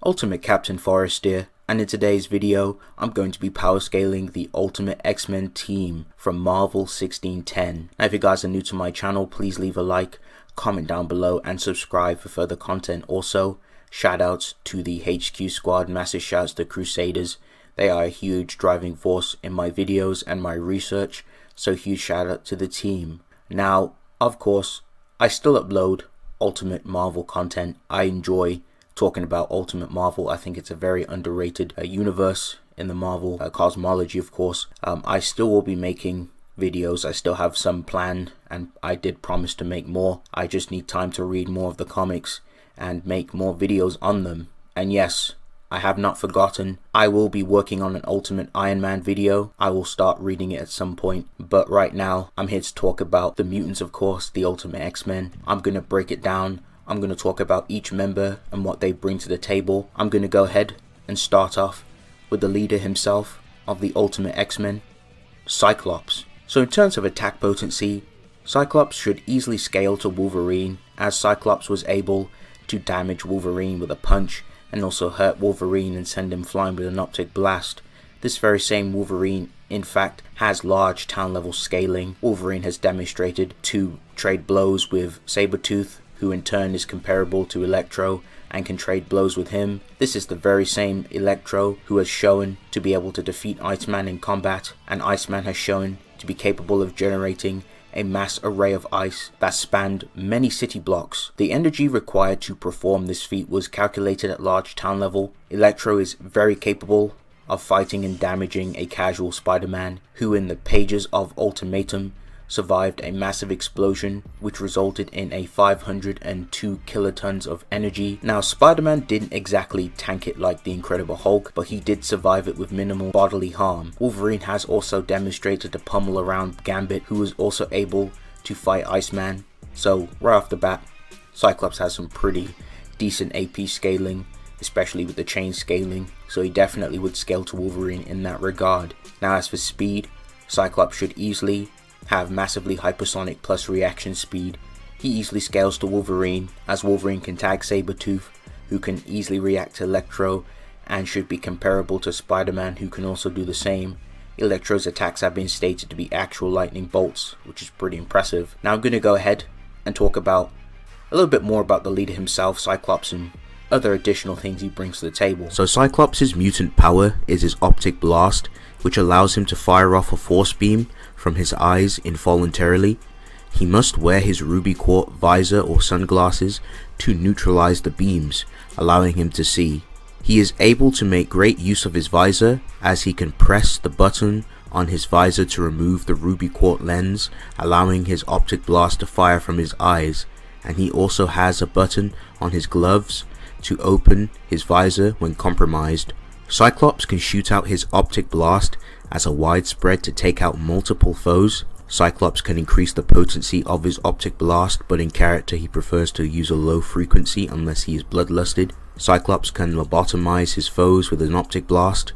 Ultimate Captain Forrest here, and in today's video I'm going to be power scaling the Ultimate X-Men team from Marvel 1610. Now if you guys are new to my channel, please leave a like, comment down below and subscribe for further content. Also, shoutouts to the HQ squad, massive shouts to Crusaders. They are a huge driving force in my videos and my research, so huge shout out to the team. Now, of course, I still upload Ultimate Marvel content. I enjoy talking about Ultimate Marvel. I think it's a very underrated universe in the Marvel cosmology, of course. I still will be making videos. I still have some planned, and I did promise to make more. I just need time to read more of the comics and make more videos on them. And yes, I have not forgotten. I will be working on an Ultimate Iron Man video. I will start reading it at some point. But right now, I'm here to talk about the mutants, of course, the Ultimate X-Men. I'm going to break it down. I'm going to talk about each member and what they bring to the table. I'm going to go ahead and start off with the leader himself of the Ultimate X-Men, Cyclops. So in terms of attack potency, Cyclops should easily scale to Wolverine, as Cyclops was able to damage Wolverine with a punch and also hurt Wolverine and send him flying with an optic blast. This very same Wolverine, in fact, has large town level scaling. Wolverine has demonstrated to trade blows with Sabretooth, who in turn is comparable to Electro and can trade blows with him. This is the very same Electro who has shown to be able to defeat Iceman in combat, and Iceman has shown to be capable of generating a mass array of ice that spanned many city blocks. The energy required to perform this feat was calculated at large town level. Electro is very capable of fighting and damaging a casual Spider-Man, who in the pages of Ultimatum survived a massive explosion which resulted in a 502 kilotons of energy. Now Spider-Man didn't exactly tank it like the Incredible Hulk, but he did survive it with minimal bodily harm. Wolverine has also demonstrated to pummel around Gambit, who was also able to fight Iceman. So right off the bat, Cyclops has some pretty decent AP scaling, especially with the chain scaling, so he definitely would scale to Wolverine in that regard. Now as for speed, Cyclops should easily have massively hypersonic plus reaction speed. He easily scales to Wolverine, as Wolverine can tag Sabretooth, who can easily react to Electro and should be comparable to Spider-Man, who can also do the same. Electro's attacks have been stated to be actual lightning bolts, which is pretty impressive. Now I'm going to go ahead and talk about a little bit more about the leader himself, Cyclops, and other additional things he brings to the table. So Cyclops' mutant power is his optic blast, which allows him to fire off a force beam from his eyes involuntarily. He must wear his ruby quartz visor or sunglasses to neutralize the beams, allowing him to see. He is able to make great use of his visor, as he can press the button on his visor to remove the ruby quartz lens, allowing his optic blast to fire from his eyes, and he also has a button on his gloves to open his visor when compromised. Cyclops can shoot out his optic blast as a widespread to take out multiple foes. Cyclops can increase the potency of his optic blast, but in character he prefers to use a low frequency unless he is bloodlusted. Cyclops can lobotomize his foes with an optic blast.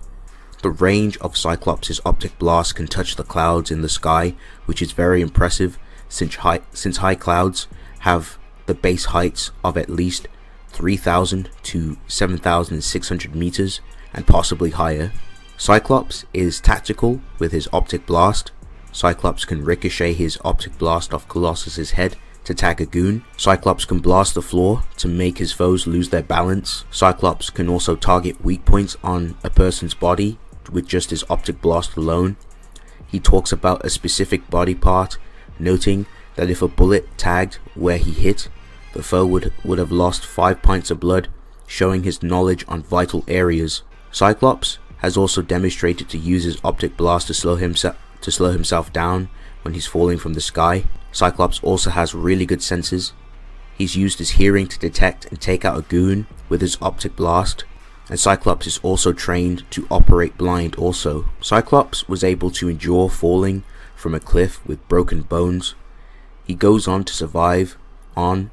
The range of Cyclops' optic blast can touch the clouds in the sky, which is very impressive since high clouds have the base heights of at least 3,000 to 7,600 meters and possibly higher. Cyclops is tactical with his optic blast. Cyclops can ricochet his optic blast off Colossus's head to tag a goon. Cyclops can blast the floor to make his foes lose their balance. Cyclops can also target weak points on a person's body with just his optic blast alone. He talks about a specific body part, noting that if a bullet tagged where he hit, the foe would have lost 5 pints of blood, showing his knowledge on vital areas. Cyclops has also demonstrated to use his optic blast to slow himself down when he's falling from the sky. Cyclops also has really good senses. He's used his hearing to detect and take out a goon with his optic blast, and Cyclops is also trained to operate blind also. Cyclops was able to endure falling from a cliff with broken bones. He goes on to survive on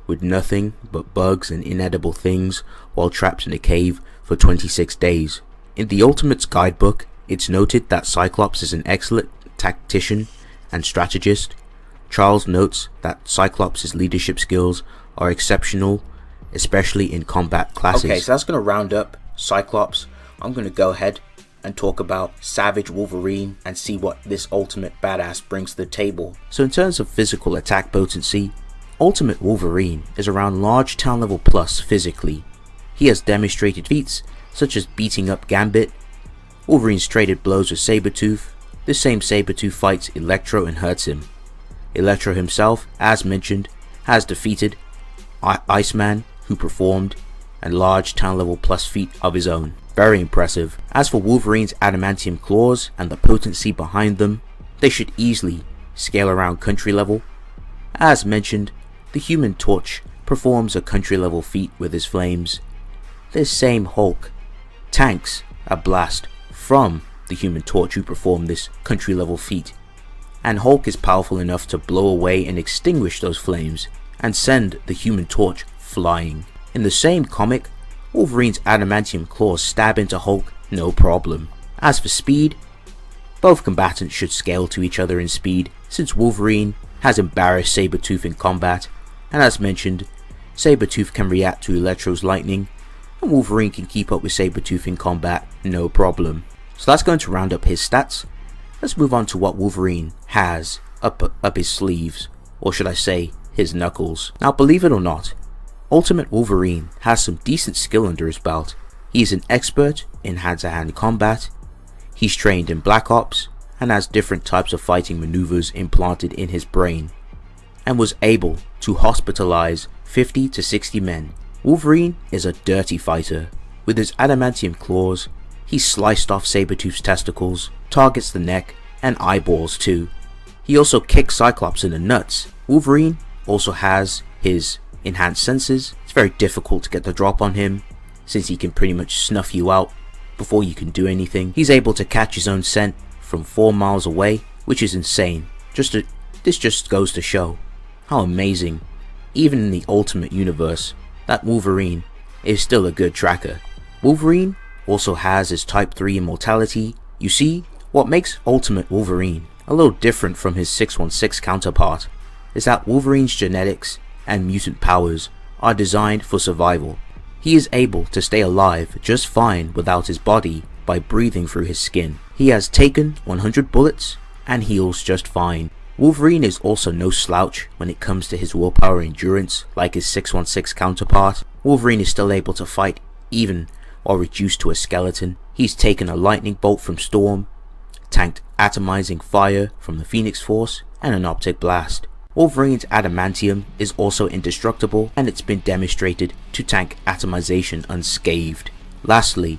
with nothing but bugs and inedible things while trapped in a cave for 26 days. In the Ultimates guidebook, it's noted that Cyclops is an excellent tactician and strategist. Charles notes that Cyclops' leadership skills are exceptional especially in combat classes. Okay, so that's going to round up Cyclops. I'm going to go ahead and talk about Savage Wolverine and see what this ultimate badass brings to the table. So in terms of physical attack potency, Ultimate Wolverine is around large town level plus physically. He has demonstrated feats such as beating up Gambit. Wolverine's traded blows with Sabretooth. This same Sabretooth fights Electro and hurts him. Electro himself, as mentioned, has defeated Iceman, who performed a large town level plus feat of his own. Very impressive. As for Wolverine's adamantium claws and the potency behind them, they should easily scale around country level. As mentioned, the Human Torch performs a country level feat with his flames. This same Hulk tanks a blast from the Human Torch who performed this country level feat, and Hulk is powerful enough to blow away and extinguish those flames and send the Human Torch flying. In the same comic, Wolverine's adamantium claws stab into Hulk no problem. As for speed, both combatants should scale to each other in speed, since Wolverine has embarrassed Sabretooth in combat, and as mentioned, Sabretooth can react to Electro's lightning, and Wolverine can keep up with Sabretooth in combat no problem. So that's going to round up his stats. Let's move on to what Wolverine has up his sleeves, or should I say his knuckles. Now believe it or not, Ultimate Wolverine has some decent skill under his belt. He is an expert in hand-to-hand combat, he's trained in Black Ops, and has different types of fighting maneuvers implanted in his brain, and was able to hospitalize 50 to 60 men. Wolverine is a dirty fighter. With his adamantium claws, he sliced off Sabretooth's testicles, targets the neck, and eyeballs too. He also kicks Cyclops in the nuts. Wolverine also has his enhanced senses. It's very difficult to get the drop on him, since he can pretty much snuff you out before you can do anything. He's able to catch his own scent from 4 miles away, which is insane. This just goes to show how amazing, even in the Ultimate Universe, that Wolverine is still a good tracker. Wolverine also has his Type 3 immortality. You see, what makes Ultimate Wolverine a little different from his 616 counterpart is that Wolverine's genetics and mutant powers are designed for survival. He is able to stay alive just fine without his body by breathing through his skin. He has taken 100 bullets and heals just fine. Wolverine is also no slouch when it comes to his willpower endurance like his 616 counterpart. Wolverine is still able to fight even while reduced to a skeleton. He's taken a lightning bolt from Storm, tanked atomizing fire from the Phoenix Force, and an optic blast. Wolverine's adamantium is also indestructible, and it's been demonstrated to tank atomization unscathed. Lastly,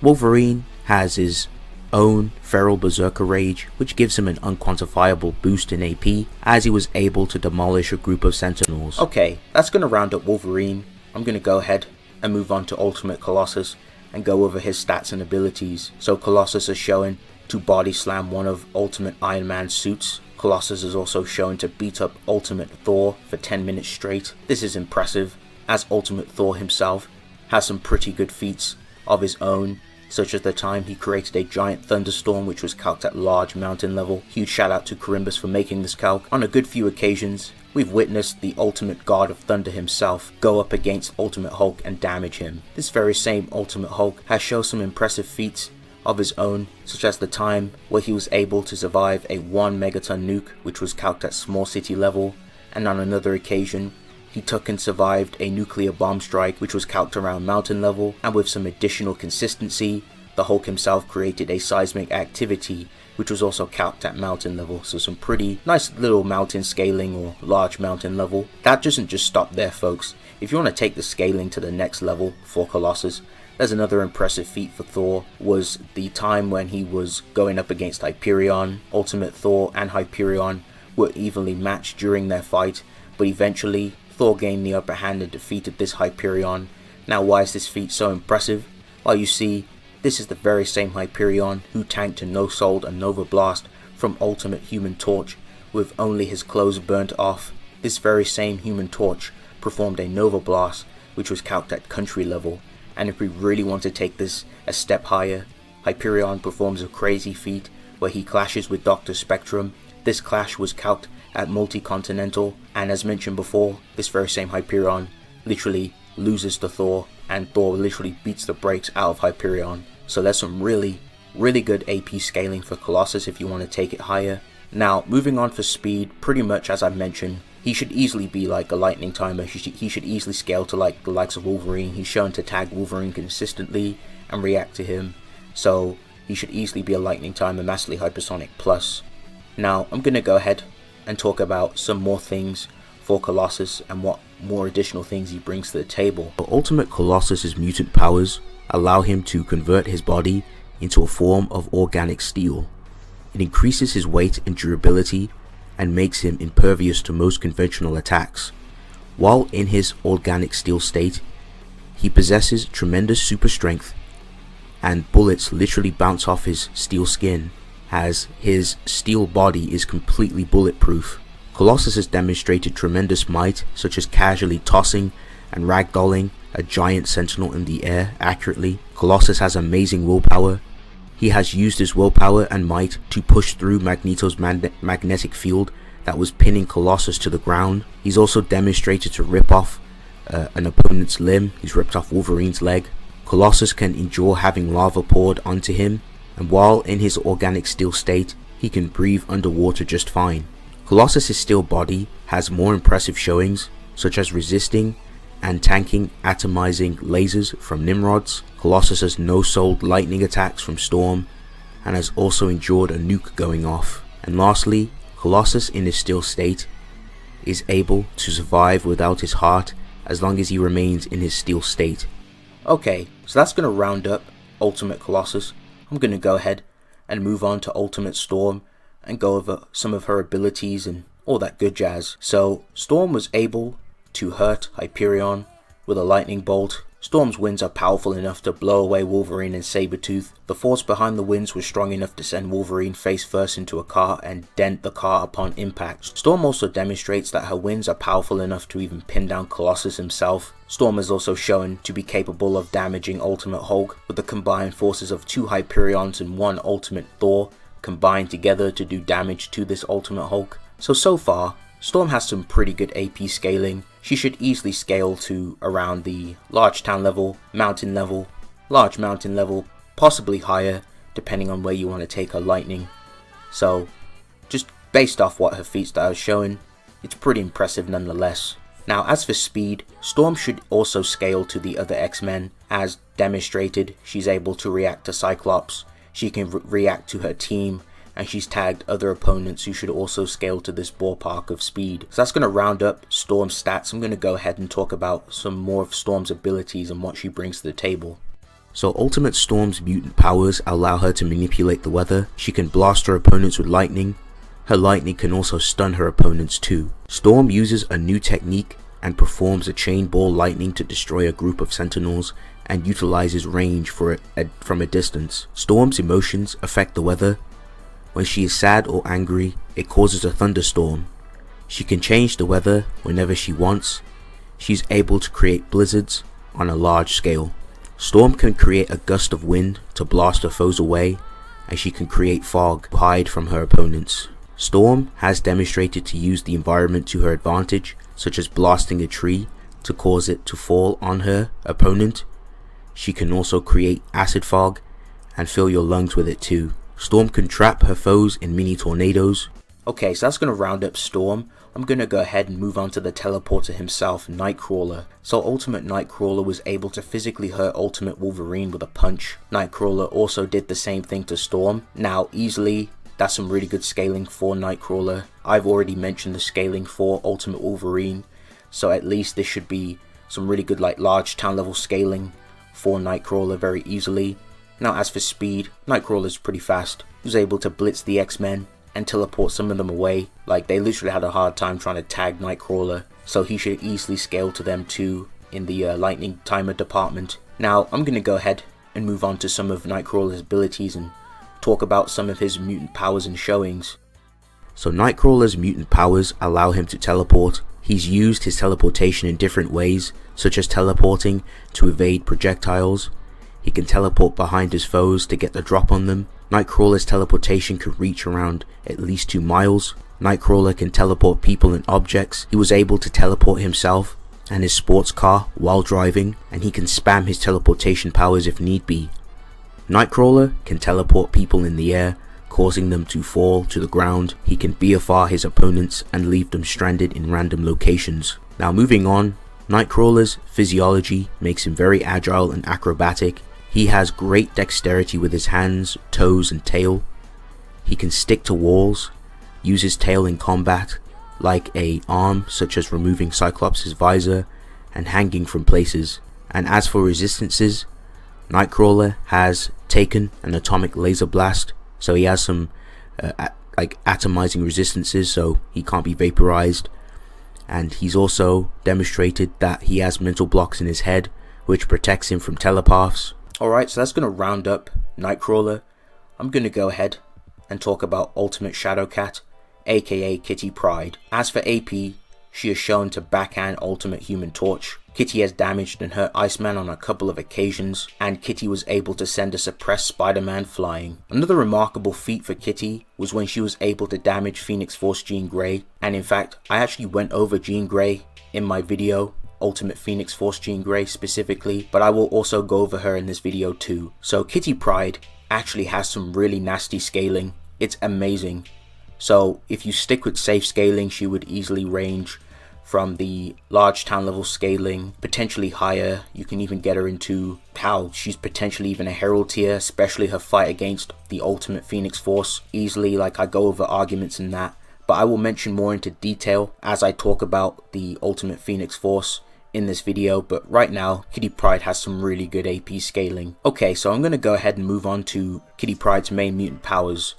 Wolverine has his own Feral Berserker Rage, which gives him an unquantifiable boost in AP, as he was able to demolish a group of Sentinels. Okay, that's going to round up Wolverine. I'm going to go ahead and move on to Ultimate Colossus and go over his stats and abilities. So Colossus is shown to body slam one of Ultimate Iron Man's suits. Colossus is also shown to beat up Ultimate Thor for 10 minutes straight. This is impressive, as Ultimate Thor himself has some pretty good feats of his own, such as the time he created a giant thunderstorm which was calced at large mountain level. Huge shout out to KKrimbus for making this calc. On a good few occasions, we've witnessed the ultimate god of thunder himself go up against Ultimate Hulk and damage him. This very same Ultimate Hulk has shown some impressive feats of his own, such as the time where he was able to survive a 1 megaton nuke which was calced at small city level, and on another occasion he took and survived a nuclear bomb strike which was calced around mountain level, and with some additional consistency the Hulk himself created a seismic activity which was also calced at mountain level. So some pretty nice little mountain scaling or large mountain level. That doesn't just stop there, folks. If you want to take the scaling to the next level for Colossus, there's another impressive feat for Thor, was the time when he was going up against Hyperion. Ultimate Thor and Hyperion were evenly matched during their fight, but eventually Thor gained the upper hand and defeated this Hyperion. Now why is this feat so impressive? Well, you see, this is the very same Hyperion who tanked and no-souled a Nova Blast from Ultimate Human Torch with only his clothes burnt off. This very same Human Torch performed a Nova Blast which was calced at country level. And if we really want to take this a step higher, Hyperion performs a crazy feat where he clashes with Dr. Spectrum. This clash was calced at multi-continental, and as mentioned before, this very same Hyperion literally loses to Thor, and Thor literally beats the brakes out of Hyperion. So there's some really good AP scaling for Colossus if you want to take it higher. Now, moving on for speed, pretty much as I mentioned, he should easily be like a lightning timer. He should easily scale to like the likes of Wolverine. He's shown to tag Wolverine consistently and react to him, so he should easily be a lightning timer, massively hypersonic plus. Now, I'm going to go ahead and talk about some more things for Colossus and what more additional things he brings to the table. Ultimate Colossus's mutant powers allow him to convert his body into a form of organic steel. It increases his weight and durability and makes him impervious to most conventional attacks. While in his organic steel state, he possesses tremendous super strength, and bullets literally bounce off his steel skin, as his steel body is completely bulletproof. Colossus has demonstrated tremendous might, such as casually tossing and ragdolling a giant sentinel in the air accurately. Colossus has amazing willpower. He has used his willpower and might to push through Magneto's magnetic field that was pinning Colossus to the ground. He's also demonstrated to rip off an opponent's limb. He's ripped off Wolverine's leg. Colossus can endure having lava poured onto him, and while in his organic steel state, he can breathe underwater just fine. Colossus's steel body has more impressive showings, such as resisting and tanking atomizing lasers from Nimrods. Colossus has no-sold lightning attacks from Storm, and has also endured a nuke going off. And lastly, Colossus in his steel state is able to survive without his heart as long as he remains in his steel state. Okay, so that's going to round up Ultimate Colossus. I'm going to go ahead and move on to Ultimate Storm and go over some of her abilities and all that good jazz. So Storm was able to hurt Hyperion with a lightning bolt. Storm's winds are powerful enough to blow away Wolverine and Sabretooth. The force behind the winds was strong enough to send Wolverine face first into a car and dent the car upon impact. Storm also demonstrates that her winds are powerful enough to even pin down Colossus himself. Storm is also shown to be capable of damaging Ultimate Hulk with the combined forces of 2 Hyperions and 1 Ultimate Thor combined together to do damage to this Ultimate Hulk. So far, Storm has some pretty good AP scaling. She should easily scale to around the large town level, mountain level, large mountain level, possibly higher depending on where you want to take her lightning. So just based off what her feats that I was showing, it's pretty impressive nonetheless. Now as for speed, Storm should also scale to the other X-Men. As demonstrated, she's able to react to Cyclops, she can react to her team, and she's tagged other opponents who should also scale to this ballpark of speed. So that's going to round up Storm's stats. I'm going to go ahead and talk about some more of Storm's abilities and what she brings to the table. So Ultimate Storm's mutant powers allow her to manipulate the weather. She can blast her opponents with lightning. Her lightning can also stun her opponents too. Storm uses a new technique and performs a chain ball lightning to destroy a group of sentinels and utilizes range from a distance. Storm's emotions affect the weather. When she is sad or angry, it causes a thunderstorm. She can change the weather whenever she wants. She's able to create blizzards on a large scale. Storm can create a gust of wind to blast her foes away, and she can create fog to hide from her opponents. Storm has demonstrated to use the environment to her advantage, such as blasting a tree to cause it to fall on her opponent. She can also create acid fog and fill your lungs with it too. Storm can trap her foes in mini tornadoes. Okay, so that's going to round up Storm. I'm going to go ahead and move on to the teleporter himself, Nightcrawler. So Ultimate Nightcrawler was able to physically hurt Ultimate Wolverine with a punch. Nightcrawler also did the same thing to Storm. Now easily, that's some really good scaling for Nightcrawler. I've already mentioned the scaling for Ultimate Wolverine, so at least this should be some really good like large town level scaling for Nightcrawler very easily. Now as for speed, Nightcrawler is pretty fast. He was able to blitz the X-Men and teleport some of them away. Like they literally had a hard time trying to tag Nightcrawler, so he should easily scale to them too in the lightning timer department. Now I'm going to go ahead and move on to some of Nightcrawler's abilities and talk about some of his mutant powers and showings. So Nightcrawler's mutant powers allow him to teleport. He's used his teleportation in different ways, such as teleporting to evade projectiles. He can teleport behind his foes to get the drop on them. Nightcrawler's teleportation can reach around at least 2 miles. Nightcrawler can teleport people and objects. He was able to teleport himself and his sports car while driving, and he can spam his teleportation powers if need be. Nightcrawler can teleport people in the air, causing them to fall to the ground. He can BFR his opponents and leave them stranded in random locations. Now moving on, Nightcrawler's physiology makes him very agile and acrobatic. He has great dexterity with his hands, toes and tail. He can stick to walls, use his tail in combat like a arm, such as removing Cyclops' visor and hanging from places. And as for resistances, Nightcrawler has taken an atomic laser blast, so he has some like atomizing resistances, so he can't be vaporized. And he's also demonstrated that he has mental blocks in his head, which protects him from telepaths. Alright, so that's going to round up Nightcrawler. I'm going to go ahead and talk about Ultimate Shadowcat, aka Kitty Pryde. As for AP, she is shown to backhand Ultimate Human Torch. Kitty has damaged and hurt Iceman on a couple of occasions, and Kitty was able to send a suppressed Spider-Man flying. Another remarkable feat for Kitty was when she was able to damage Phoenix Force Jean Grey, and in fact, I actually went over Jean Grey in my video, Ultimate Phoenix Force Jean Grey specifically, but I will also go over her in this video too. So Kitty Pryde actually has some really nasty scaling. It's amazing. So if you stick with safe scaling, she would easily range from the large town level scaling, potentially higher. You can even get her into how she's potentially even a Herald tier, especially her fight against the Ultimate Phoenix Force easily. Like, I go over arguments in that, but I will mention more into detail as I talk about the Ultimate Phoenix Force in this video. But right now, Kitty Pryde has some really good AP scaling. Okay, so I'm going to go ahead and move on to Kitty Pryde's main mutant powers.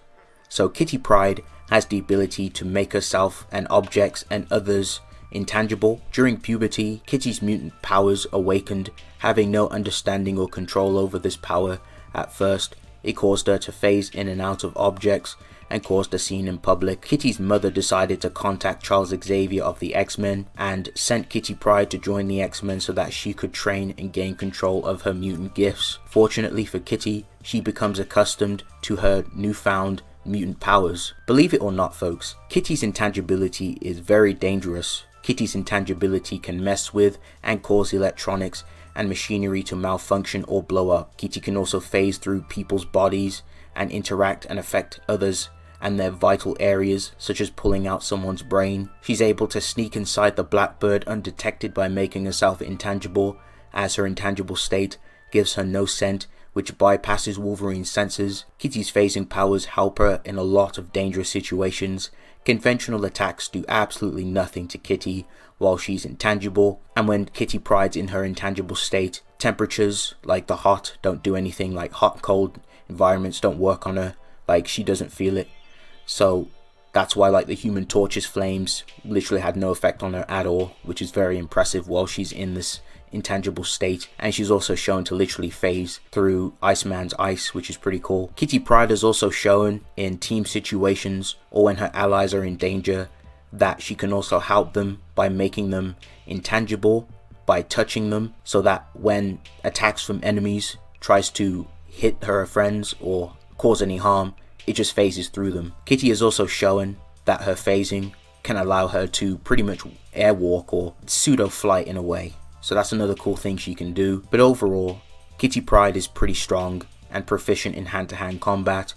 So Kitty Pryde has the ability to make herself and objects and others intangible. During puberty, Kitty's mutant powers awakened. Having no understanding or control over this power at first, it caused her to phase in and out of objects and caused a scene in public. Kitty's mother decided to contact Charles Xavier of the X-Men and sent Kitty Pryde to join the X-Men so that she could train and gain control of her mutant gifts. Fortunately for Kitty, she becomes accustomed to her newfound mutant powers. Believe it or not, folks, Kitty's intangibility is very dangerous. Kitty's intangibility can mess with and cause electronics and machinery to malfunction or blow up. Kitty can also phase through people's bodies and interact and affect others and their vital areas, such as pulling out someone's brain. She's able to sneak inside the Blackbird undetected by making herself intangible, as her intangible state gives her no scent, which bypasses Wolverine's senses. Kitty's phasing powers help her in a lot of dangerous situations. Conventional attacks do absolutely nothing to Kitty while she's intangible, and when Kitty Pryde's in her intangible state, temperatures like the hot don't do anything. Like hot cold environments don't work on her, like she doesn't feel it. So that's why like the Human Torch's flames literally had no effect on her at all, which is very impressive while she's in this intangible state. And she's also shown to literally phase through Iceman's ice, which is pretty cool. Kitty Pryde is also shown in team situations or when her allies are in danger that she can also help them by making them intangible by touching them, so that when attacks from enemies tries to hit her friends or cause any harm, it just phases through them. Kitty is also shown that her phasing can allow her to pretty much airwalk or pseudo flight in a way. So that's another cool thing she can do. But overall, Kitty Pryde is pretty strong and proficient in hand-to-hand combat.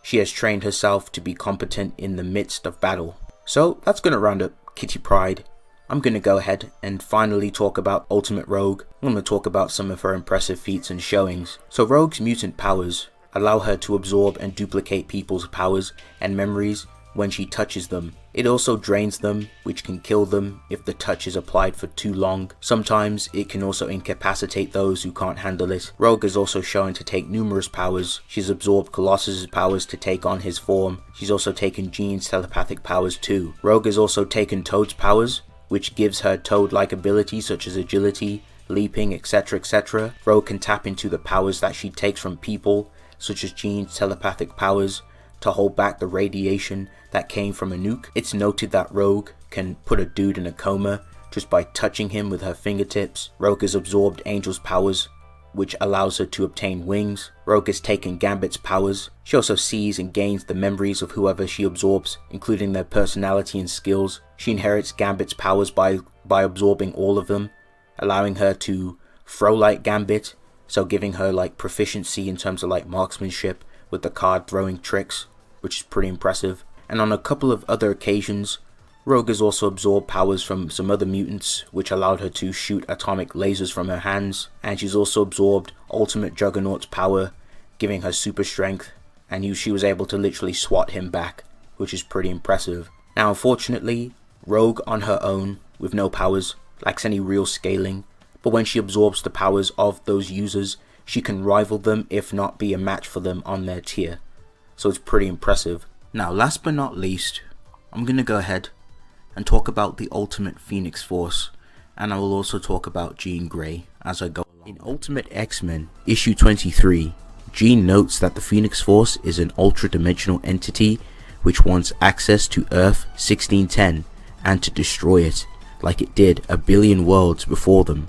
She has trained herself to be competent in the midst of battle. So that's going to round up Kitty Pryde. I'm going to go ahead and finally talk about Ultimate Rogue. I'm going to talk about some of her impressive feats and showings. So Rogue's mutant powers allow her to absorb and duplicate people's powers and memories when she touches them. It also drains them, which can kill them if the touch is applied for too long. Sometimes it can also incapacitate those who can't handle it. Rogue is also shown to take numerous powers. She's absorbed Colossus's powers to take on his form. She's also taken Jean's telepathic powers too. Rogue has also taken Toad's powers, which gives her Toad-like abilities such as agility, leaping, etc, etc. Rogue can tap into the powers that she takes from people, such as Jean's telepathic powers, to hold back the radiation that came from a nuke. It's noted that Rogue can put a dude in a coma just by touching him with her fingertips. Rogue has absorbed Angel's powers, which allows her to obtain wings. Rogue has taken Gambit's powers. She also sees and gains the memories of whoever she absorbs, including their personality and skills. She inherits Gambit's powers by by absorbing all of them, allowing her to throw like Gambit, so giving her like proficiency in terms of like marksmanship with the card throwing tricks, which is pretty impressive. And on a couple of other occasions, Rogue has also absorbed powers from some other mutants, which allowed her to shoot atomic lasers from her hands, and she's also absorbed Ultimate Juggernaut's power, giving her super strength, and she was able to literally swat him back, which is pretty impressive. Now unfortunately, Rogue on her own, with no powers, lacks any real scaling, but when she absorbs the powers of those users, she can rival them if not be a match for them on their tier, so it's pretty impressive. Now last but not least, I'm gonna go ahead and talk about the Ultimate Phoenix Force, and I will also talk about Jean Grey as I go along. In Ultimate X-Men issue 23, Jean notes that the Phoenix Force is an ultra-dimensional entity which wants access to Earth 1610 and to destroy it, like it did a billion worlds before them.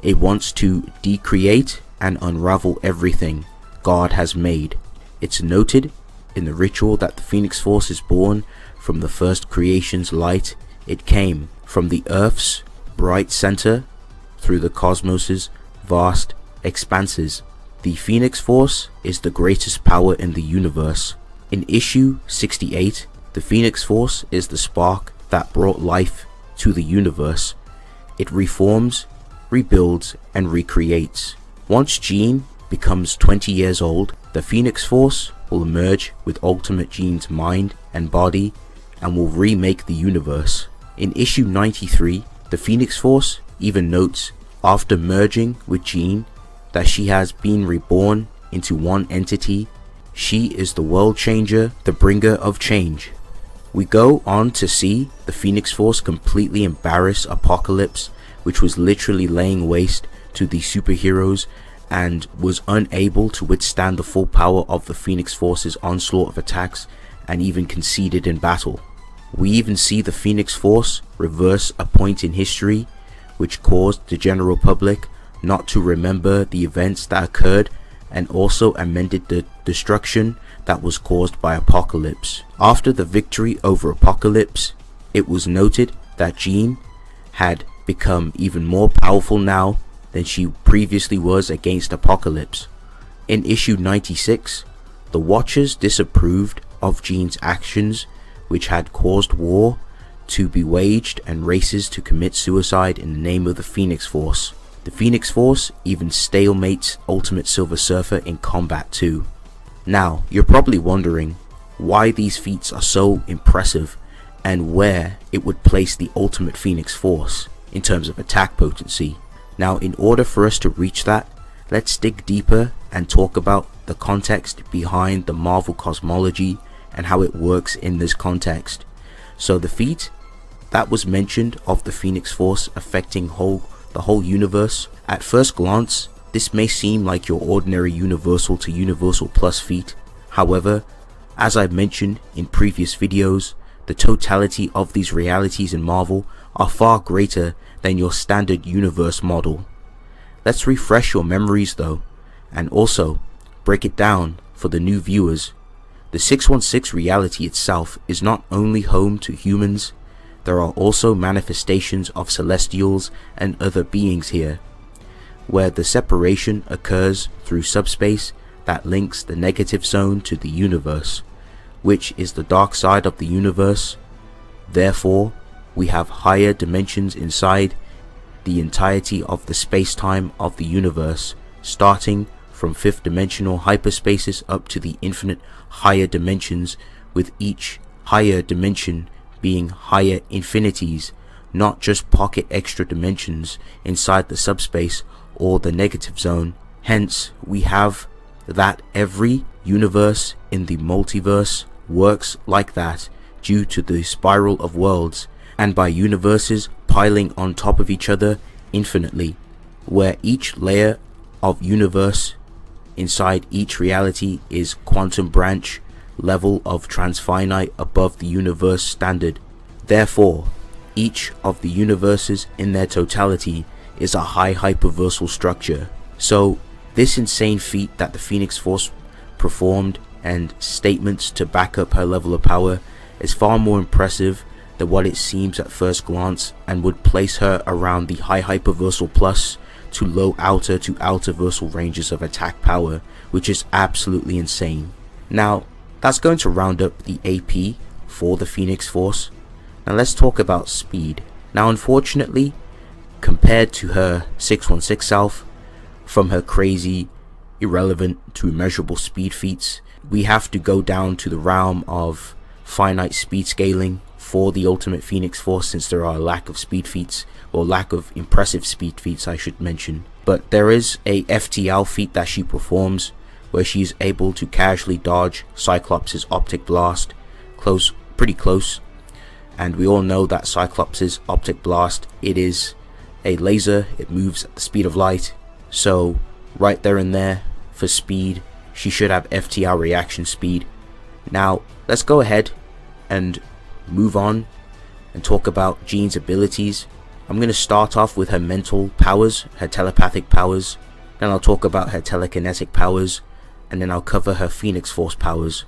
It wants to decreate and unravel everything God has made. It's noted in the ritual that the Phoenix Force is born from the first creation's light. It came from the Earth's bright center through the cosmos's vast expanses. The Phoenix Force is the greatest power in the universe. In issue 68, the Phoenix Force is the spark that brought life to the universe. It reforms, rebuilds, and recreates. Once Jean becomes 20 years old, the Phoenix Force will emerge with Ultimate Jean's mind and body and will remake the universe. In issue 93, the Phoenix Force even notes, after merging with Jean, that she has been reborn into one entity. She is the world changer, the bringer of change. We go on to see the Phoenix Force completely embarrass Apocalypse, which was literally laying waste to the superheroes and was unable to withstand the full power of the Phoenix Force's onslaught of attacks, and even conceded in battle. We even see the Phoenix Force reverse a point in history which caused the general public not to remember the events that occurred, and also amended the destruction that was caused by Apocalypse. After the victory over Apocalypse, it was noted that Jean had become even more powerful now than she previously was against Apocalypse. In issue 96, the Watchers disapproved of Jean's actions, which had caused war to be waged and races to commit suicide in the name of the Phoenix Force. The Phoenix Force even stalemates Ultimate Silver Surfer in combat too. Now, you're probably wondering why these feats are so impressive and where it would place the Ultimate Phoenix Force in terms of attack potency. Now, in order for us to reach that, let's dig deeper and talk about the context behind the Marvel cosmology and how it works in this context. So the feat that was mentioned of the Phoenix Force affecting the whole universe, at first glance this may seem like your ordinary universal to universal plus feat. However, as I've mentioned in previous videos, the totality of these realities in Marvel are far greater than your standard universe model. Let's refresh your memories though, and also break it down for the new viewers. The 616 reality itself is not only home to humans, there are also manifestations of celestials and other beings here, where the separation occurs through subspace that links the negative zone to the universe, which is the dark side of the universe. Therefore, we have higher dimensions inside the entirety of the space-time of the universe, starting from 5th dimensional hyperspaces up to the infinite higher dimensions, with each higher dimension being higher infinities, not just pocket extra dimensions inside the subspace or the negative zone. Hence, we have that every universe in the multiverse works like that due to the spiral of worlds, and by universes piling on top of each other infinitely, where each layer of universe inside each reality is quantum branch level of transfinite above the universe standard. Therefore, each of the universes in their totality is a high hyperversal structure. So this insane feat that the Phoenix Force performed and statements to back up her level of power is far more impressive than what it seems at first glance, and would place her around the high hyperversal plus to low outer to outer versal ranges of attack power, which is absolutely insane. Now, that's going to round up the AP for the Phoenix Force. Now let's talk about speed. Now unfortunately, compared to her 616 self, from her crazy, irrelevant to immeasurable speed feats, we have to go down to the realm of finite speed scaling for the Ultimate Phoenix Force, since there are a lack of speed feats, or lack of impressive speed feats I should mention. But there is a FTL feat that she performs where she is able to casually dodge Cyclops' optic blast pretty close, and we all know that Cyclops' optic blast, it is a laser, it moves at the speed of light, so right there and there for speed she should have FTL reaction speed. Now let's go ahead and move on and talk about Jean's abilities. I'm going to start off with her mental powers, her telepathic powers, then I'll talk about her telekinetic powers, and then I'll cover her Phoenix Force powers.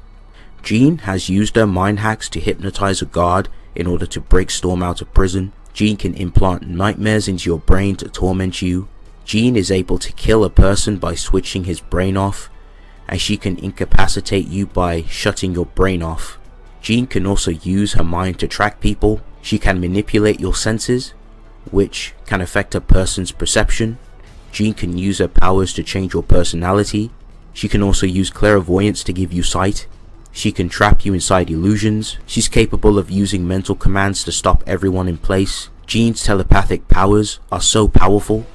Jean has used her mind hacks to hypnotize a guard in order to break Storm out of prison. Jean can implant nightmares into your brain to torment you. Jean is able to kill a person by switching his brain off, and she can incapacitate you by shutting your brain off. Jean can also use her mind to track people. She can manipulate your senses, which can affect a person's perception. Jean can use her powers to change your personality. She can also use clairvoyance to give you sight. She can trap you inside illusions. She's capable of using mental commands to stop everyone in place. Jean's telepathic powers are so powerful.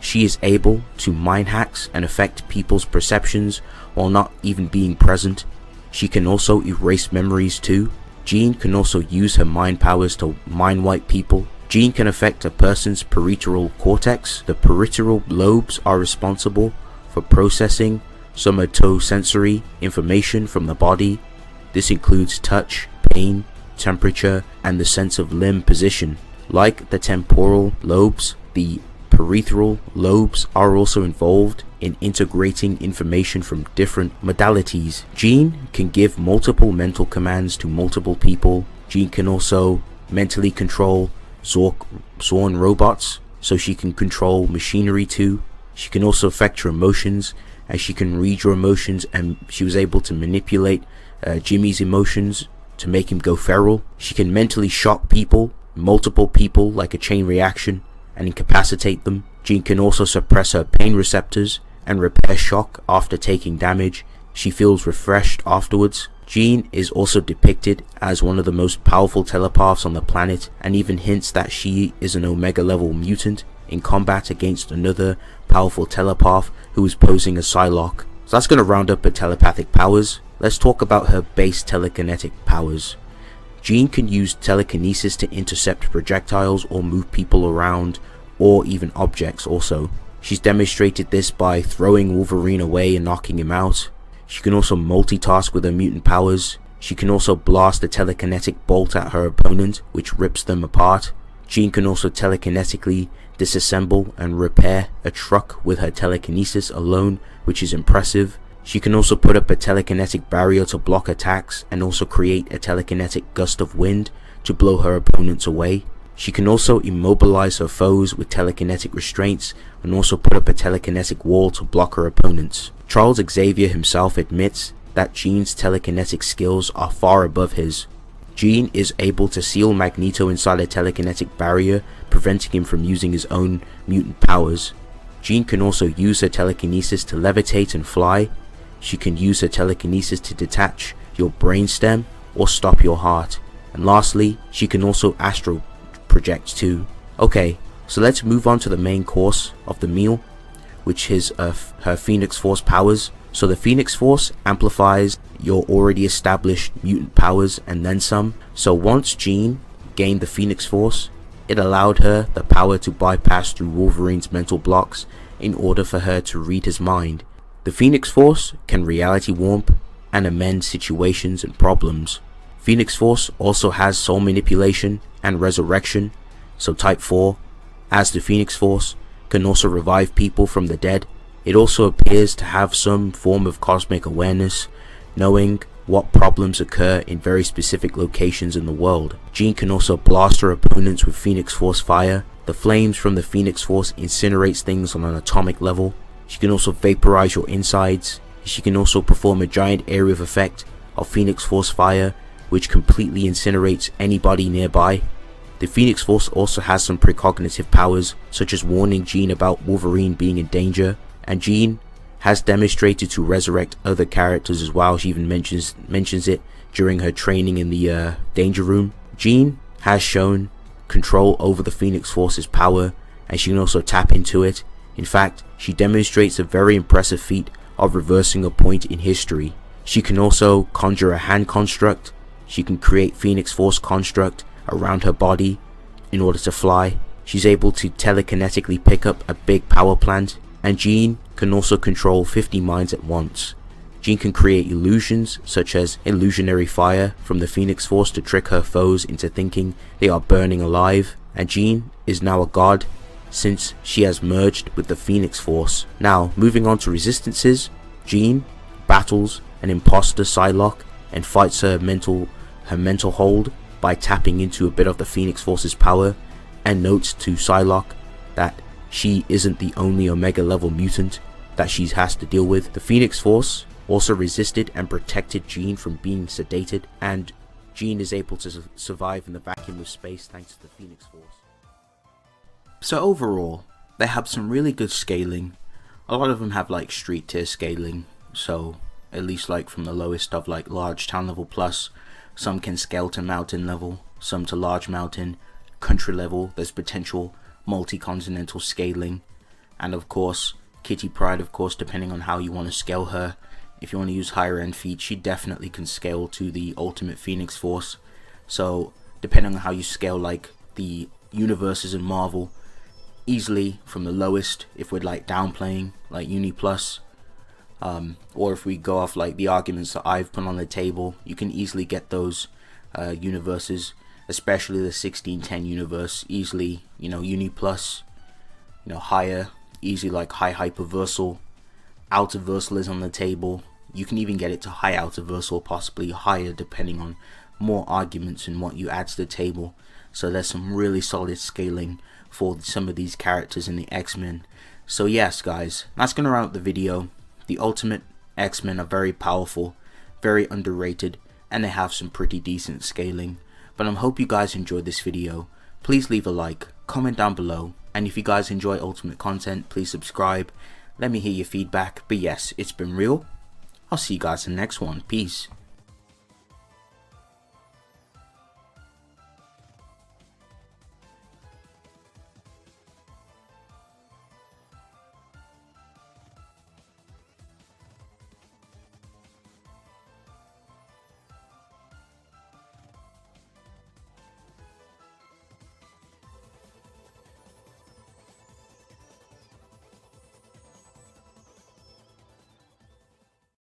She is able to mind hacks and affect people's perceptions while not even being present. She can also erase memories too. Jean can also use her mind powers to mind wipe people. Jean can affect a person's parietal cortex. The parietal lobes are responsible for processing somatosensory information from the body. This includes touch, pain, temperature, and the sense of limb position. Like the temporal lobes, the parietal lobes are also involved in integrating information from different modalities. Jean can give multiple mental commands to multiple people. Jean can also mentally control Zorn robots, so she can control machinery too. She can also affect your emotions, as she can read your emotions, and she was able to manipulate Jimmy's emotions to make him go feral. She can mentally shock people, multiple people, like a chain reaction, and incapacitate them. Jean can also suppress her pain receptors and repair shock after taking damage. She feels refreshed afterwards. Jean is also depicted as one of the most powerful telepaths on the planet, and even hints that she is an Omega level mutant in combat against another powerful telepath who is posing as Psylocke. So that's going to round up her telepathic powers. Let's talk about her base telekinetic powers. Jean can use telekinesis to intercept projectiles or move people around, or even objects also. She's demonstrated this by throwing Wolverine away and knocking him out. She can also multitask with her mutant powers. She can also blast a telekinetic bolt at her opponent, which rips them apart. Jean can also telekinetically disassemble and repair a truck with her telekinesis alone, which is impressive. She can also put up a telekinetic barrier to block attacks, and also create a telekinetic gust of wind to blow her opponents away. She can also immobilize her foes with telekinetic restraints, and also put up a telekinetic wall to block her opponents. Charles Xavier himself admits that Jean's telekinetic skills are far above his. Jean is able to seal Magneto inside a telekinetic barrier, preventing him from using his own mutant powers. Jean can also use her telekinesis to levitate and fly. She can use her telekinesis to detach your brainstem or stop your heart. And lastly, she can also astral project too. Okay, so let's move on to the main course of the meal, which is her Phoenix Force powers. So the Phoenix Force amplifies your already established mutant powers and then some. So once Jean gained the Phoenix Force, it allowed her the power to bypass through Wolverine's mental blocks in order for her to read his mind. The Phoenix Force can reality warp and amend situations and problems. Phoenix Force also has soul manipulation and resurrection, so Type 4, as the Phoenix Force, can also revive people from the dead. It also appears to have some form of cosmic awareness, knowing what problems occur in very specific locations in the world. Jean can also blast her opponents with Phoenix Force fire. The flames from the Phoenix Force incinerates things on an atomic level. She can also vaporize your insides. She can also perform a giant area of effect of Phoenix Force fire, which completely incinerates anybody nearby. The Phoenix Force also has some precognitive powers, such as warning Jean about Wolverine being in danger, and Jean has demonstrated to resurrect other characters as well. She even mentions it during her training in the danger room. Jean has shown control over the Phoenix Force's power, and she can also tap into it. In fact, she demonstrates a very impressive feat of reversing a point in history. She can also conjure a hand construct. She can create Phoenix Force construct around her body in order to fly. She's able to telekinetically pick up a big power plant, and Jean can also control 50 minds at once. Jean can create illusions such as illusionary fire from the Phoenix Force to trick her foes into thinking they are burning alive, and Jean is now a god since she has merged with the Phoenix Force. Now, moving on to resistances, Jean battles an imposter Psylocke and fights her mental hold by tapping into a bit of the Phoenix Force's power, and notes to Psylocke that she isn't the only Omega level mutant that she has to deal with. The Phoenix Force also resisted and protected Jean from being sedated, and Jean is able to survive in the vacuum of space thanks to the Phoenix Force. So overall, they have some really good scaling. A lot of them have like street tier scaling, so at least like from the lowest of like large town level plus, some can scale to mountain level, some to large mountain, country level. There's potential multi-continental scaling, and of course Kitty Pryde, of course, depending on how you want to scale her. If you want to use higher end feats, she definitely can scale to the Ultimate Phoenix Force. So depending on how you scale like the universes in Marvel, easily from the lowest, if we're like downplaying like Uni Plus, or if we go off like the arguments that I've put on the table, you can easily get those universes, especially the 1610 universe, easily, you know, Uni Plus, you know, higher, easy like high hyperversal. Outerversal is on the table. You can even get it to high outerversal, possibly higher, depending on more arguments and what you add to the table. So there's some really solid scaling for some of these characters in the X-Men. So yes guys, that's gonna round up the video. The Ultimate X-Men are very powerful, very underrated, and they have some pretty decent scaling. But I hope you guys enjoyed this video. Please leave a like, comment down below, and if you guys enjoy Ultimate content, please subscribe. Let me hear your feedback. But yes, it's been real. I'll see you guys in the next one. Peace.